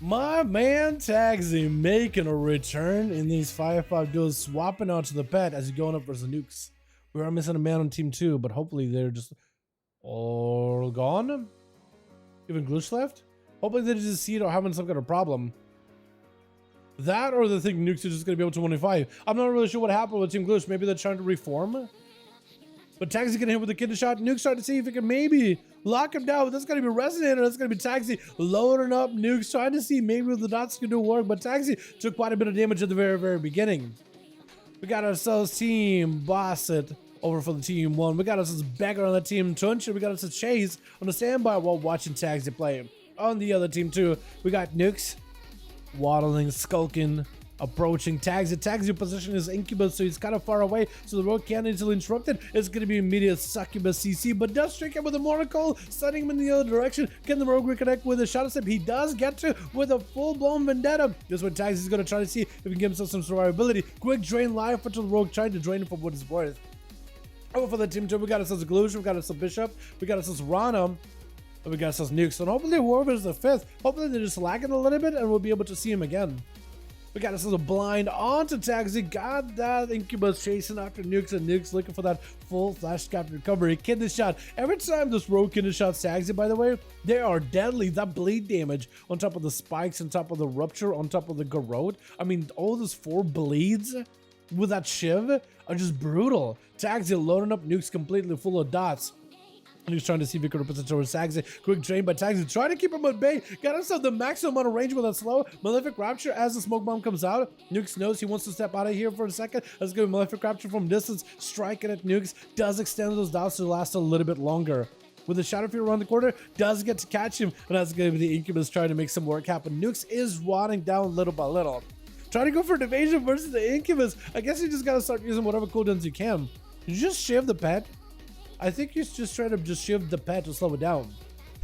My man Tagsy making a return in these 5v5 duels, swapping out to the pet as he's going up versus nukes. We are missing a man on team 2, but hopefully they're just all gone. Even Gloosh left? Hopefully they just see it or having some kind of problem. That or they think nukes are just going to be able to 1v5. I'm not really sure what happened with Team Gloosh. Maybe they're trying to reform. But Tagsy getting hit with a kidney shot. Nuke's trying to see if he can maybe lock him down. That's going to be Resonator. That's going to be Tagsy loading up Nuke's, trying to see maybe the dots can do work. But Tagsy took quite a bit of damage at the very beginning. We got ourselves Team Bosset over for the Team 1. We got ourselves Beggar on the Team Tunch. And we got ourselves Chase on the standby while watching Tagsy play. On the other team too, we got Nukes waddling, skulking, approaching Tagsy. Tagsy position is Incubus, so he's kind of far away, so the rogue can't easily interrupt it. It's going to be immediate Succubus CC, but does trick him with a Monocle, sending him in the other direction. Can the rogue reconnect with a Shadow Step? He does get to with a full-blown Vendetta. This is what Tagsy is going to try to see if he can give himself some survivability. Quick drain life for the rogue, trying to drain him for what it's worth. Over for the team 2, we got ourselves Gloosh, we got ourselves Bishop, we got ourselves Rana, and we got ourselves Nukes. And hopefully whoever's the 5th, hopefully they're just lagging a little bit and we'll be able to see him again. We got ourselves a blind onto Tagsy. Got that Incubus chasing after Nukes, and Nukes looking for that full flash cap recovery. Kidney shot. Every time this rogue kidney shots Tagsy, by the way, they are deadly. That bleed damage on top of the spikes, on top of the rupture, on top of the garrote. I mean, all those 4 bleeds with that shiv are just brutal. Tagsy loading up Nukes completely full of dots. And he was trying to see if he could represent towards Tagsy. Quick drain by Tagsy, trying to keep him at bay. Got himself the maximum amount of range with that slow. Malefic Rapture as the smoke bomb comes out. Nukes knows he wants to step out of here for a second. Let's go Malefic Rapture from distance. Striking at Nukes. Does extend those dots to last a little bit longer. With the Shadow Fear around the corner, does get to catch him. And that's going to be the Incubus trying to make some work happen. Nukes is rotting down little by little. Trying to go for evasion versus the Incubus. I guess you just got to start using whatever cooldowns you can. You just shiv the pet. I think he's just trying to just shift the pet to slow it down.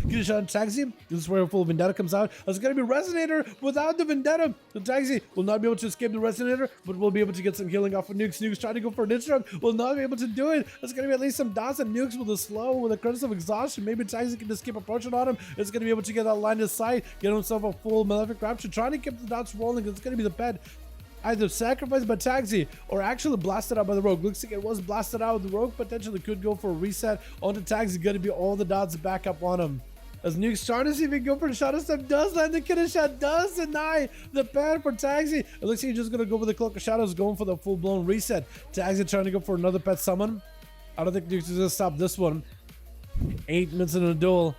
Get a shot on Tagsy. This is where a full Vendetta comes out. It's going to be Resonator without the Vendetta. The Tagsy will not be able to escape the Resonator, but will be able to get some healing off of Nukes. Nukes trying to go for an Instruct. Will not be able to do it. There's going to be at least some dots and Nukes with a slow, with a credit of exhaustion. Maybe Tagsy can just keep approaching on him. It's going to be able to get that line of sight, get himself a full Malefic Rapture, trying to keep the dots rolling. It's going to be the pet. Either sacrificed by Tagsy or actually blasted out by the rogue. Looks like it was blasted out. The rogue potentially could go for a reset onto Tagsy. Going to be all the dots back up on him. As Nuke's trying to see if he can go for the Shadow Step. Does land the kidney shot. Does deny the pad for Tagsy. It looks like he's just going to go with the Cloak of Shadows, going for the full-blown reset. Tagsy trying to go for another pet summon. I don't think Nuke's going to stop this one. 8 minutes in a duel.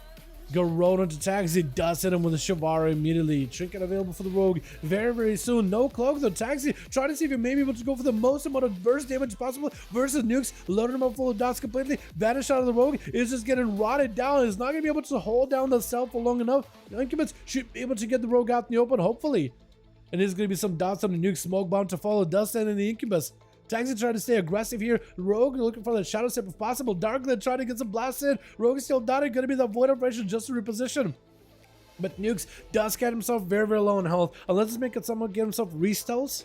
Garrote onto Tagsy, does hit him with a Shivari immediately. Trinket available for the rogue very soon. No cloak though. Tagsy trying to see if he may be able to go for the most amount of burst damage possible versus Nukes. Loading him up full of dots completely. Vanish out of the rogue is just getting rotted down. He's not going to be able to hold down the cell for long enough. The Incubus should be able to get the rogue out in the open, hopefully. And there's going to be some dots on the Nuke smoke bomb to follow. Does send in the Incubus. Tagsy trying to stay aggressive here. Rogue looking for the Shadow Step if possible. Darkland trying to get some blasted. Rogue still dotted. Going to be the Void Operation just to reposition. But Nukes does get himself very low in health. Unless it's making someone get himself restells.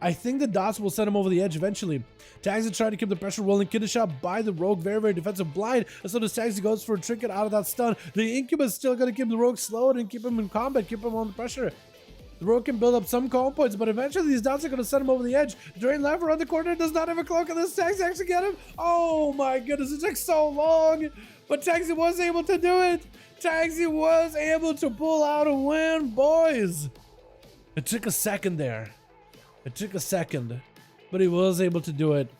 I think the dots will send him over the edge eventually. Tagsy trying to keep the pressure rolling. Kidney shot by the rogue. Very defensive blind. And so does Tagsy goes for a trinket out of that stun. The Incubus still going to keep the rogue slowed and keep him in combat. Keep him on the pressure. The rogue can build up some calm points, but eventually these dots are going to send him over the edge. Drain left around the corner, does not have a cloak, and this Tagsy actually get him. Oh my goodness, it took so long, but Tagsy was able to do it. Tagsy was able to pull out a win, boys. It took a second there. It took a second, but he was able to do it.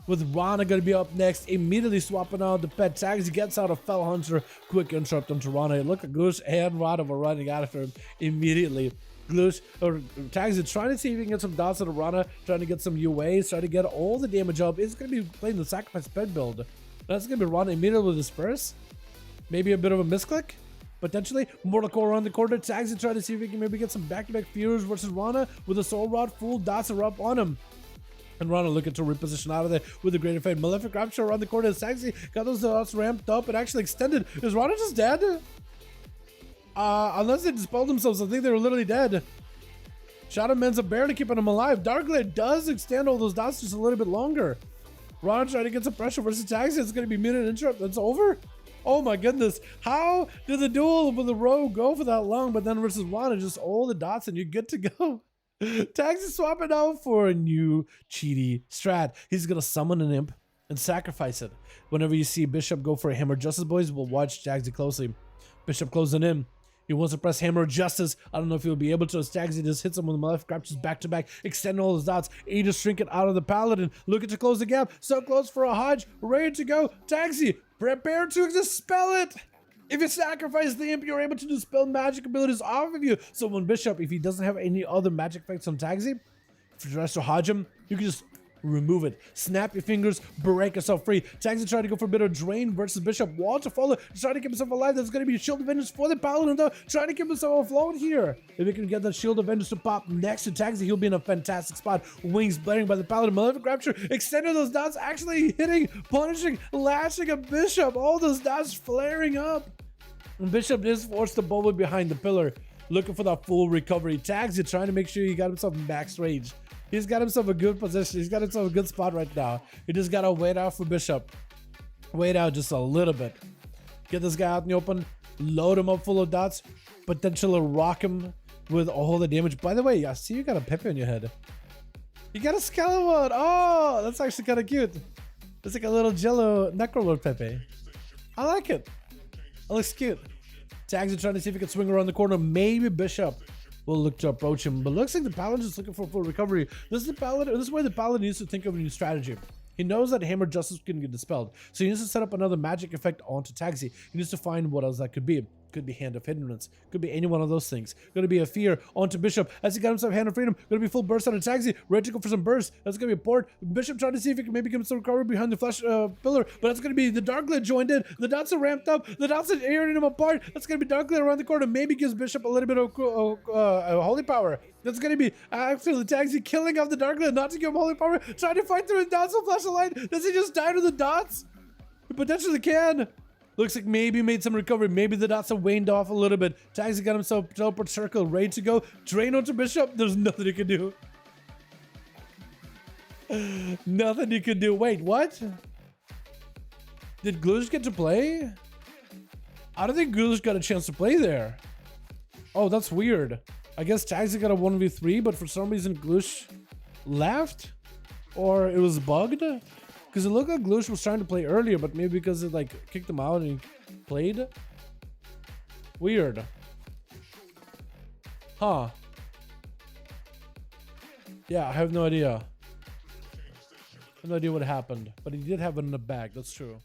With Rana going to be up next, immediately swapping out the pet. Tagsy gets out a Fell Hunter. Quick interrupt onto Rana. Look at Gloosh and Rana were running after him immediately. Gloosh or Tagsy trying to see if he can get some dots out of Rana, trying to get some UAs, trying to get all the damage up. It's going to be playing the Sacrifice Pet build. That's going to be Rana immediately with his Disperse. Maybe a bit of a misclick. Potentially. Mortal Core around the corner. Tagsy trying to see if he can maybe get some back-to-back Fears versus Rana with a Soul Rod. Full dots are up on him. And Rana looking to reposition out of there with a Greater Fate. Malefic Rapture around the corner. Tagsy got those dots ramped up and actually extended. Is Rana just dead? Unless they dispelled themselves, I think they were literally dead. Shadow Men's are barely keeping them alive. Darkglare does extend all those dots just a little bit longer. Rana trying to get some pressure versus Tagsy. It's going to be minute interrupt. That's over. Oh my goodness. How did the duel with the rogue go for that long, but then versus one, just all the dots and you're good to go? Tags is swapping out for a new cheaty strat. He's going to summon an imp and sacrifice it. Whenever you see Bishop go for a Hammer Justice, boys, we'll watch Tagsy closely. Bishop closing in. He wants to press Hammer Justice. I don't know if he'll be able to. Tagsy just hits him with the Malefic Raptors back to back, extend all his dots. Aegis Trinket out of the Paladin, looking to close the gap. So close for a Hodge, ready to go. Tagsy, prepare to dispel it. If you sacrifice the imp, you're able to dispel magic abilities off of you. So when Bishop, if he doesn't have any other magic effects on Tagsy, if you tries to Hodge him, you can just remove it. Snap your fingers, break yourself free. Tagsy trying to go for a bit of drain versus Bishop. Wall to follow, trying to keep himself alive. There's going to be a Shield of Vengeance for the Paladin though, trying to keep himself afloat here. If he can get that Shield of Vengeance to pop next to Tagsy, he'll be in a fantastic spot. Wings blaring by the Paladin. Malefic Rapture, extending those dots, actually hitting, punishing, lashing a Bishop. All those dots flaring up. And Bishop is forced to bubble behind the pillar, looking for that full recovery. Tagsy trying to make sure he got himself in max range. He's got himself a good position. He's got himself a good spot right now. He just got to wait out for Bishop. Wait out just a little bit. Get this guy out in the open. Load him up full of dots. Potentially rock him with all the damage. By the way, I see you got a Pepe on your head. You got a Skeleton. Oh, that's actually kind of cute. It's like a little Jello Necrolord Pepe. I like it. It looks cute. Tagsy trying to see if he can swing around the corner. Maybe Bishop will look to approach him, but looks like the Paladin is looking for full recovery. This is the Paladin. This is where the Paladin needs to think of a new strategy. He knows that Hammer Justice can get dispelled, so he needs to set up another magic effect onto Tagsy. He needs to find what else that could be. Could be Hand of Hindrance. Could be any one of those things. Going to be a fear onto Bishop as he got himself Hand of Freedom. Going to be full burst onto Tagsy. Ready to go for some burst. That's going to be a port. Bishop trying to see if he can maybe get some recovery behind the flash pillar, but that's going to be the Darkglare joined in. The dots are ramped up. The dots are tearing him apart. That's going to be Darkglare around the corner. Maybe gives Bishop a little bit of holy power. That's going to be actually Tagsy killing off the Darkglare, not to give him holy power. Trying to fight through the dots with flash of light. Does he just die to the dots? He potentially can. Looks like maybe made some recovery. Maybe the dots have waned off a little bit. Tagsy got himself teleport circle ready to go. Drain onto Bishop. There's nothing he can do. Nothing he can do. Wait, what? Did Glush get to play? I don't think Glush got a chance to play there. Oh, that's weird. I guess Tagsy got a 1v3, but for some reason Glush left? Or it was bugged? Because it looked like Glush was trying to play earlier, but maybe because it like kicked him out and he played. Weird. Huh. Yeah, I have no idea. I have no idea what happened. But he did have it in the bag, that's true.